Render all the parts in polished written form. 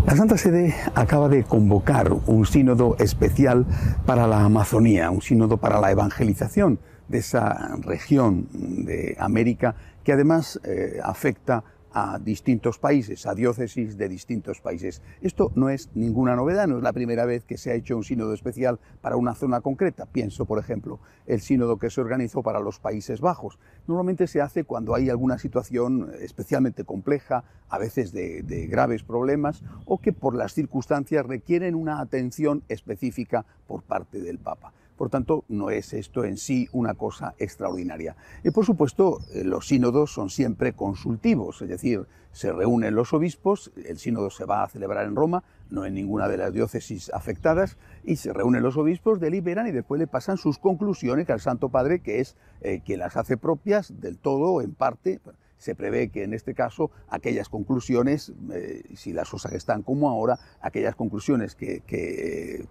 La Santa Sede acaba de convocar un sínodo especial para la Amazonía, un sínodo para la evangelización de esa región de América que además afecta a distintos países, a diócesis de distintos países. Esto no es ninguna novedad, no es la primera vez que se ha hecho un sínodo especial para una zona concreta. Pienso, por ejemplo, el sínodo que se organizó para los Países Bajos. Normalmente se hace cuando hay alguna situación especialmente compleja, a veces de graves problemas, o que por las circunstancias requieren una atención específica por parte del Papa. Por tanto, no es esto en sí una cosa extraordinaria. Y por supuesto, los sínodos son siempre consultivos, es decir, se reúnen los obispos, el sínodo se va a celebrar en Roma, no en ninguna de las diócesis afectadas, y se reúnen los obispos, deliberan y después le pasan sus conclusiones al Santo Padre, que es quien las hace propias del todo o en parte. Se prevé que en este caso aquellas conclusiones, si las cosas están como ahora, aquellas conclusiones que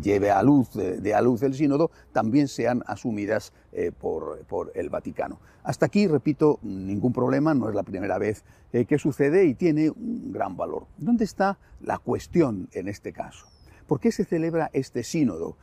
lleve a luz el sínodo también sean asumidas por el Vaticano. Hasta aquí, repito, ningún problema, no es la primera vez que sucede y tiene un gran valor. ¿Dónde está la cuestión en este caso? ¿Por qué se celebra este sínodo?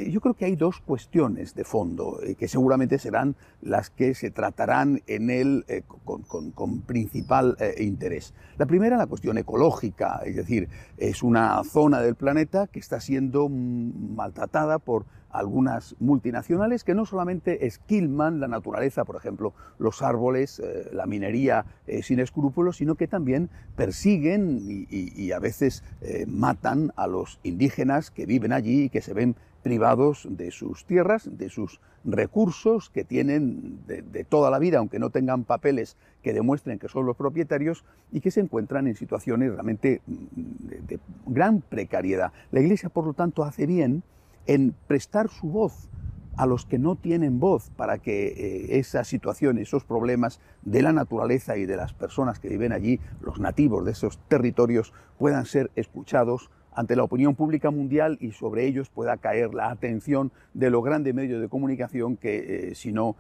Yo creo que hay dos cuestiones de fondo que seguramente serán las que se tratarán en él con principal interés. La primera, la cuestión ecológica, es decir, es una zona del planeta que está siendo maltratada por algunas multinacionales que no solamente esquilman la naturaleza, por ejemplo, los árboles, la minería sin escrúpulos, sino que también persiguen y a veces matan a los indígenas que viven allí y que se ven privados de sus tierras, de sus recursos que tienen de toda la vida, aunque no tengan papeles que demuestren que son los propietarios, y que se encuentran en situaciones realmente de gran precariedad. La Iglesia, por lo tanto, hace bien en prestar su voz a los que no tienen voz para que esas situaciones, esos problemas de la naturaleza y de las personas que viven allí, los nativos de esos territorios, puedan ser escuchados ante la opinión pública mundial y sobre ellos pueda caer la atención de los grandes medios de comunicación que, si no,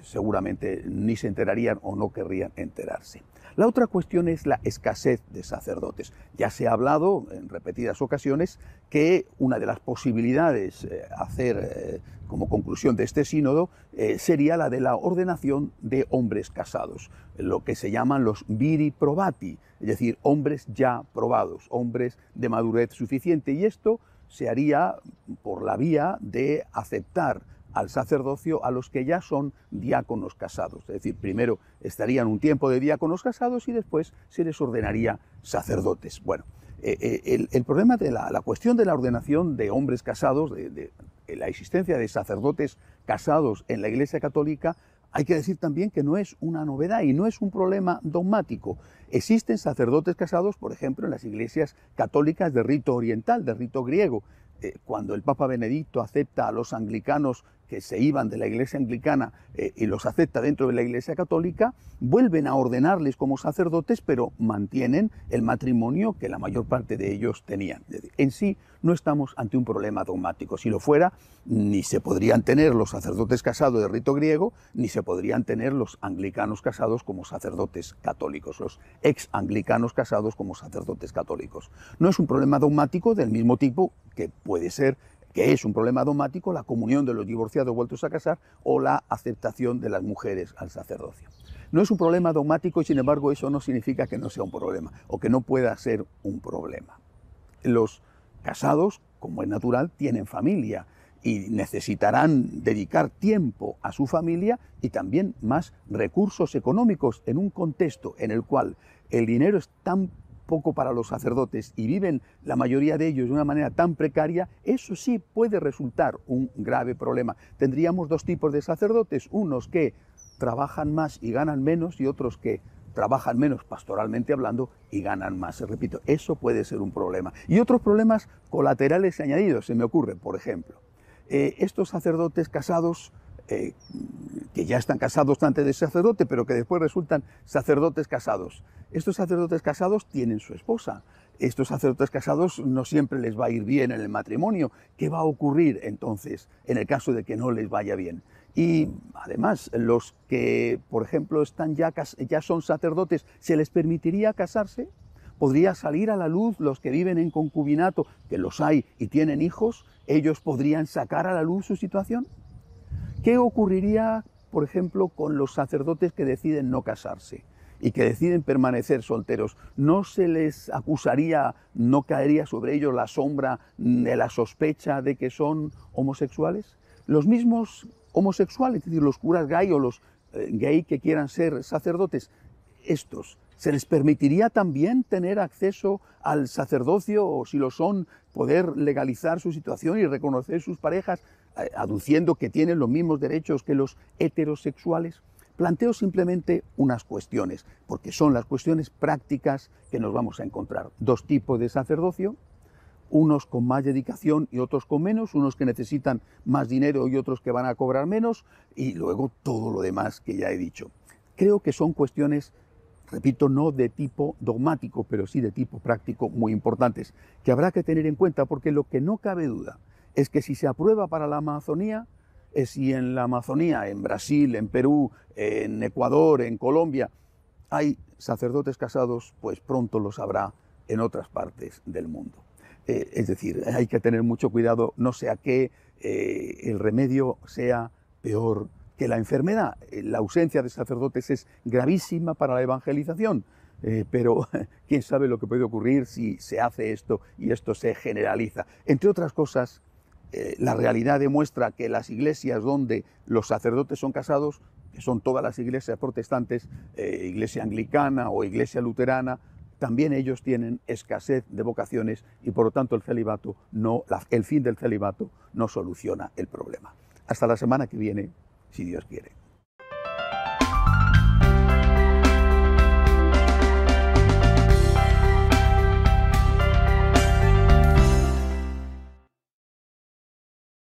seguramente ni se enterarían o no querrían enterarse. La otra cuestión es la escasez de sacerdotes. Ya se ha hablado en repetidas ocasiones que una de las posibilidades a hacer como conclusión de este sínodo sería la de la ordenación de hombres casados, lo que se llaman los viri probati, es decir, hombres ya probados, hombres de madurez suficiente, y esto se haría por la vía de aceptar al sacerdocio a los que ya son diáconos casados. Es decir, primero estarían un tiempo de diáconos casados y después se les ordenaría sacerdotes. Bueno, el problema de la cuestión de la ordenación de hombres casados, de la existencia de sacerdotes casados en la Iglesia Católica, hay que decir también que no es una novedad y no es un problema dogmático. Existen sacerdotes casados, por ejemplo, en las iglesias católicas de rito oriental, de rito griego. Cuando el Papa Benedicto acepta a los anglicanos que se iban de la Iglesia anglicana y los acepta dentro de la Iglesia católica, vuelven a ordenarles como sacerdotes, pero mantienen el matrimonio que la mayor parte de ellos tenían. Es decir, en sí no estamos ante un problema dogmático. Si lo fuera, ni se podrían tener los sacerdotes casados de rito griego, ni se podrían tener los anglicanos casados como sacerdotes católicos, los ex-anglicanos casados como sacerdotes católicos. No es un problema dogmático del mismo tipo que puede ser que es un problema dogmático la comunión de los divorciados vueltos a casar o la aceptación de las mujeres al sacerdocio. No es un problema dogmático y sin embargo eso no significa que no sea un problema o que no pueda ser un problema. Los casados, como es natural, tienen familia y necesitarán dedicar tiempo a su familia y también más recursos económicos en un contexto en el cual el dinero es tan poco para los sacerdotes y viven la mayoría de ellos de una manera tan precaria. Eso sí puede resultar un grave problema. Tendríamos dos tipos de sacerdotes, unos que trabajan más y ganan menos y otros que trabajan menos pastoralmente hablando y ganan más. Repito, eso puede ser un problema. Y otros problemas colaterales añadidos, se me ocurre, por ejemplo, estos sacerdotes casados que ya están casados antes de sacerdote, pero que después resultan sacerdotes casados. Estos sacerdotes casados tienen su esposa. Estos sacerdotes casados no siempre les va a ir bien en el matrimonio. ¿Qué va a ocurrir entonces en el caso de que no les vaya bien? Y además, los que, por ejemplo, ya son sacerdotes, ¿se les permitiría casarse? ¿Podría salir a la luz los que viven en concubinato, que los hay y tienen hijos? ¿Ellos podrían sacar a la luz su situación? ¿Qué ocurriría, por ejemplo, con los sacerdotes que deciden no casarse y que deciden permanecer solteros? ¿No se les acusaría, no caería sobre ellos la sombra de la sospecha de que son homosexuales? Los mismos homosexuales, es decir, los curas gay o los gay que quieran ser sacerdotes, estos, ¿se les permitiría también tener acceso al sacerdocio o, si lo son, poder legalizar su situación y reconocer sus parejas, aduciendo que tienen los mismos derechos que los heterosexuales? Planteo simplemente unas cuestiones, porque son las cuestiones prácticas que nos vamos a encontrar. Dos tipos de sacerdocio, unos con más dedicación y otros con menos, unos que necesitan más dinero y otros que van a cobrar menos, y luego todo lo demás que ya he dicho. Creo que son cuestiones, repito, no de tipo dogmático, pero sí de tipo práctico, muy importantes, que habrá que tener en cuenta, porque lo que no cabe duda es que si se aprueba para la Amazonía, si en la Amazonía, en Brasil, en Perú, en Ecuador, en Colombia, hay sacerdotes casados, pues pronto los habrá en otras partes del mundo. Es decir, hay que tener mucho cuidado, no sea que el remedio sea peor que la enfermedad. La ausencia de sacerdotes es gravísima para la evangelización, pero quién sabe lo que puede ocurrir si se hace esto y esto se generaliza. Entre otras cosas, la realidad demuestra que las iglesias donde los sacerdotes son casados, que son todas las iglesias protestantes, iglesia anglicana o iglesia luterana, también ellos tienen escasez de vocaciones y por lo tanto el fin del celibato no soluciona el problema. Hasta la semana que viene, si Dios quiere.